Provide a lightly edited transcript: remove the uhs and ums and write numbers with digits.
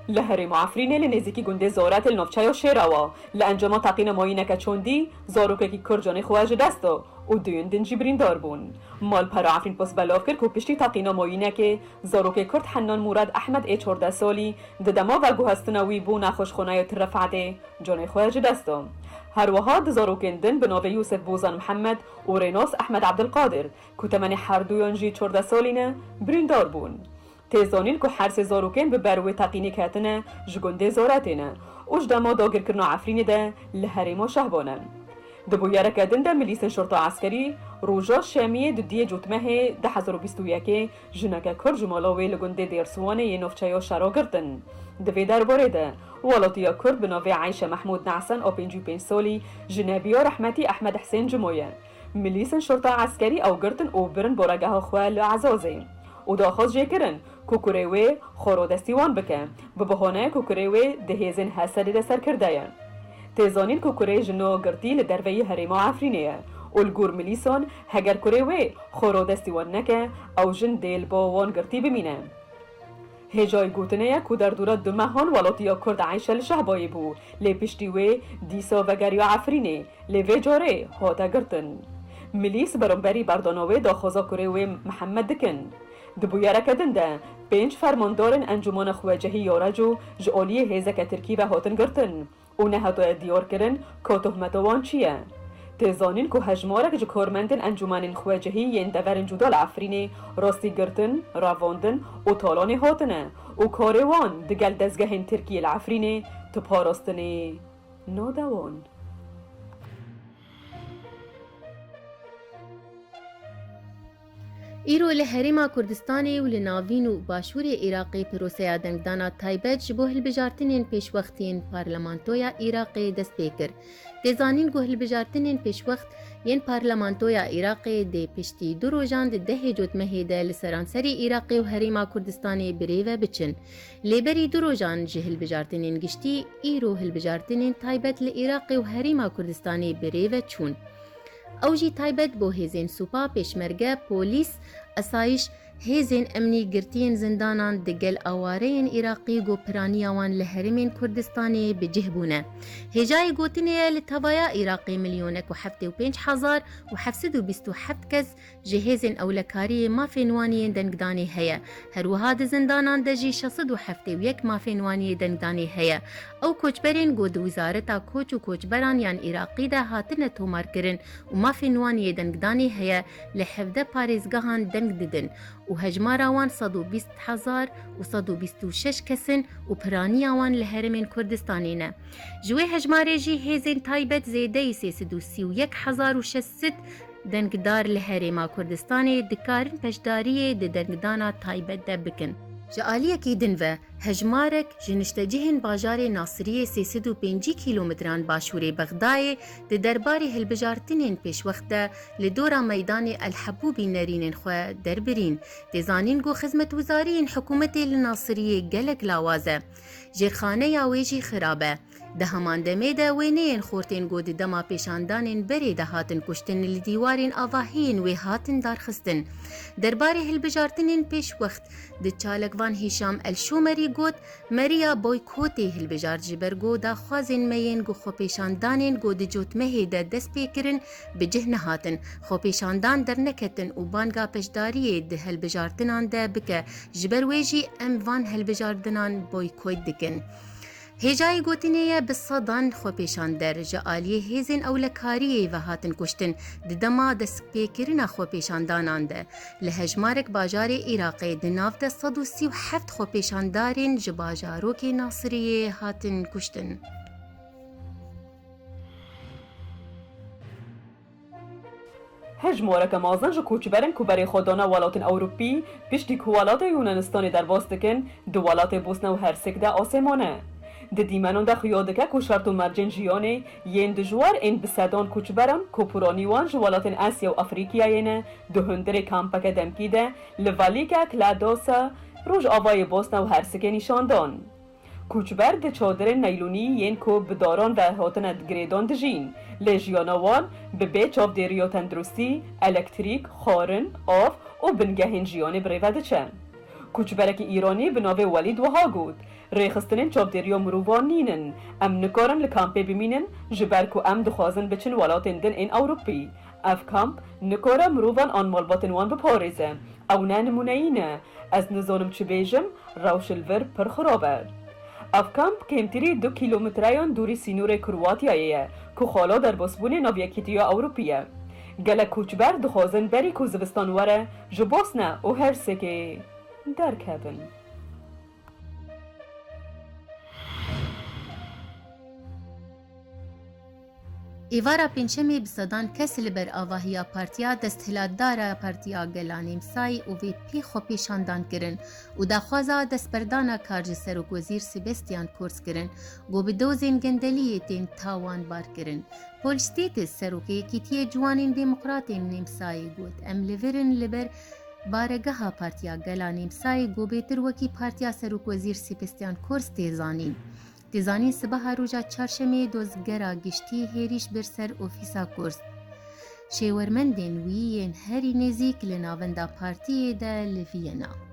لهرم عفرینه لنزیکی گنده زارت النفچه یا شیروا لانجام تقین مینک چندی زاروککی کرجان خواج دستو و دuyên دنجی birîndar بون. مال پر عفرین پس بلاف کرد که پشتی تقینا مینک زاروک کرد حنان مراد احمد 14 سالی ددما و گوهستنوی بو نخوش خونه ترفعته جان خواج دستو. هر وهاد زاروکن دن بناو یوسف بوزان محمد و ریناس احمد عبدالقادر که تمنی هر دویان جی 14 سالینه birîndar بون. تیزانین که هر سه زاروکن به بروی تقینی کتنه جگنده زارتینه اوش دما داگر کرنا عفرین ده لهرم و شهبانن. دبو یارکدن ده ملیس شرطه عسکری روژا شامیه ددیه جوتمه 2021 جنکه کر جمالاوی لگنده دیرسوانه یه نفچه شرا گردن. دوی در باره ده والاتیا کرد به ناوی عایشه محمود نعسن او 55 سالی جنابیا رحمتی احمد حسین جمویه. ملیس شرطه عسکری او گردن او برن بارگاه خواه عزازه. و داخل جه کرن کوکوریوی خورو دستیوان بکه به بهانه کوکوریوی دهیزن حسد ده سر کرده. تیزانین کوکوری جنو گرتی لدروی هرما عفرینه و الگور ملیسان هگر کوریوی خورو دستیوان نکه او جن دیل با وان گرتی بمینه. هجای گوتنه که در دورت دمهان ولاتیا کرد عایشه لشهبایی بو لی پشتیوی دیسا و گریو عفرینه لی وی جاره هاتا گرتن. ملیس برانبری بردانوی داخوزا کوریوی محمد دکن. دبویاره کدن ده 5 فرماندارن انجمان خواجهی یارجو جعالی هیزک ترکی و هاتن گرتن و نه حتی دیار کرن که تهمتوان چیه؟ تیزانین که هجمارک جو کارمندن انجمان خواجهی ین دورن جودال عفرینه راستی گرتن، رواندن و تالان هاتنه و کاروان دگل دزگهن ترکی العفرینه تپاراستنه نادوان. ایرو لهرما کردستانی و لناوین و باشور عراقی پروسه دنگدانا تایبت جبو هلبجارتنین پیش وقتین پارلمانتویا عراقی دست بیکر. دیزانین گو هلبجارتنین پیش وقت ین پارلمانتویا عراقی دی پشتی دو روژان ده جوتمه ده لسرانسری عراقی و هرما کردستانی بریوه بچن. لیبری دو روژان جه هلبجارتنین گشتی ایرو هلبجارتنین تایبت لعراقی و هرما کردستانی بریوه چون. اوجی تایبت بو هیزین سوپا پیشمرگه پولیس اسایش هیزین امنی گرتین زندانان دگل آوارین عراقی گو پرانیاوان لهرمین کردستانی بجه بونه. هجای گوتنیه لطوایا عراقی ملیونک و 75,000 و 727 کس جهیزین اولکاری مافینوانی دنگدانی هیا. هروها ده زندانان دجی 671 مافینوانی دنگدانی هیا. او کوچبرین گو دو وزارتا کوچ و کوچبران یان عراقی ده هاتن تومار کرن و مافینوانی دنگدانی هیا لحفده پاریزگاهان دنگ ددن و هجماراوان 120,126 کسن و پرانیاوان لهرمین کردستانینه. جوی هجماره جی هیزین تایبت زیده 331,600 دنگدار لهرما کردستانی دکارن پشداری ده دنگدانا تایبت ده بکن. جعالیه کی دنوه هجمارک جنشتجهن باجار ناصریه 305 کیلومتران باشوری بغدای ده درباری هلبجارتنین پیش وقته لدورا میدان الحبوبی نرینن خواه دربرین دیزانین گو خدمت وزارین حکومتی لناصریه گلک لاوازه جرخانه یاویجی خرابه ده همان دمه ده وینین خورتین گو ده دما پیشاندانین بری ده هاتن کشتن لدیوارین آواهین و هاتن دارخستن درباری هلبجارتنین پیش وقت ده چالکوان هیشام الشومری گوت مریا بویکوتی هلبجار جبرگو دا خوازین مین گو خوپیشاندانین گو ده جوتمه ده دست پیکرن بجه نهاتن خوپیشاندان در نکتن و بانگا پشداری ده هلبجارتنان ده بکه جبرویجی اموان هلبجاردنان بویکوت دکن. هجای گوتنیه بصدان خوپیشان در جعالی هیزین اولکاریه و هاتن کشتن ددما دست پیکرنا خوپیشاندانان ده لهجمارک باجار عراقی دناف ده 137 خوپیشاندارین جباجاروک ناصریه هاتن کشتن. هجمارک مازن جو کوچبرن که برای خودانا ولاتن اوروپی پشتی که ولات یونانستانی در واستکن دو ولات بوسنه و هرسک ده آسمانه. ده دیمنان ده خیادکه که شرط و مرجن جیانه ین دجوار این بسدان کوچبران که پرانیوان جوالاتن اسیا و افریقیایینه ده هندر کامپک دمکی ده لوالیکه کلاداسا روش آوای بوسنه و هرسک نشاندان. کوچبر ده چادر نیلونی ین که بداران و هاتن گریدان دجین لجیانوان به بیچ آف دیریا تندرستی، الکتریک، خارن، آف و بنگهین جیانه بریوده چه. کوچبرکی ایرانی به ناو ولید وها گود ریخستنین چاپدریو مروان نینن ام نکارن لکامپی بمینن جبرکو ام دخوازن بچن ولاتن دن این اوروپی اف کامپ نکارا مروان آن مالباتن وان بپارزه او نه نمونهینه از نزانم چه بیجم روش الور پر خرابه اف کامپ کمتری 2 کیلومتریان دوری سینور کرواتیایه که خالا در باسبون ناویکیتیا اوروپیه گله کوچبر دخوازن بری که زوستان وره جباسنه او هر سکه درکبن ایوارا پنجمی بسدان کس لبر آواهیا پارتیا دستهلاتدارا پارتیا گلانیم سای و وی پی خو پیشاندان کرن و داخوازا دستبردانا کارج سروک وزیر سبستیان کورس کرن گو بدوزین گندلی تین تاوان بار کرن پولشتیت سروکی کیتی جوانین دموکراتین نیم سای گوت ام لورن لبر بارگاها پارتیا گلانیم سای گو بیتر وکی پارتیا سروک وزیر سبستیان کورس تیزانین تیزانی سبها روژا چارشمی دوزگرا گشتی هریش برسر اوفیسا کورس شیورمندین ویین هری نزیک لناوندا پارتیه ده لوینا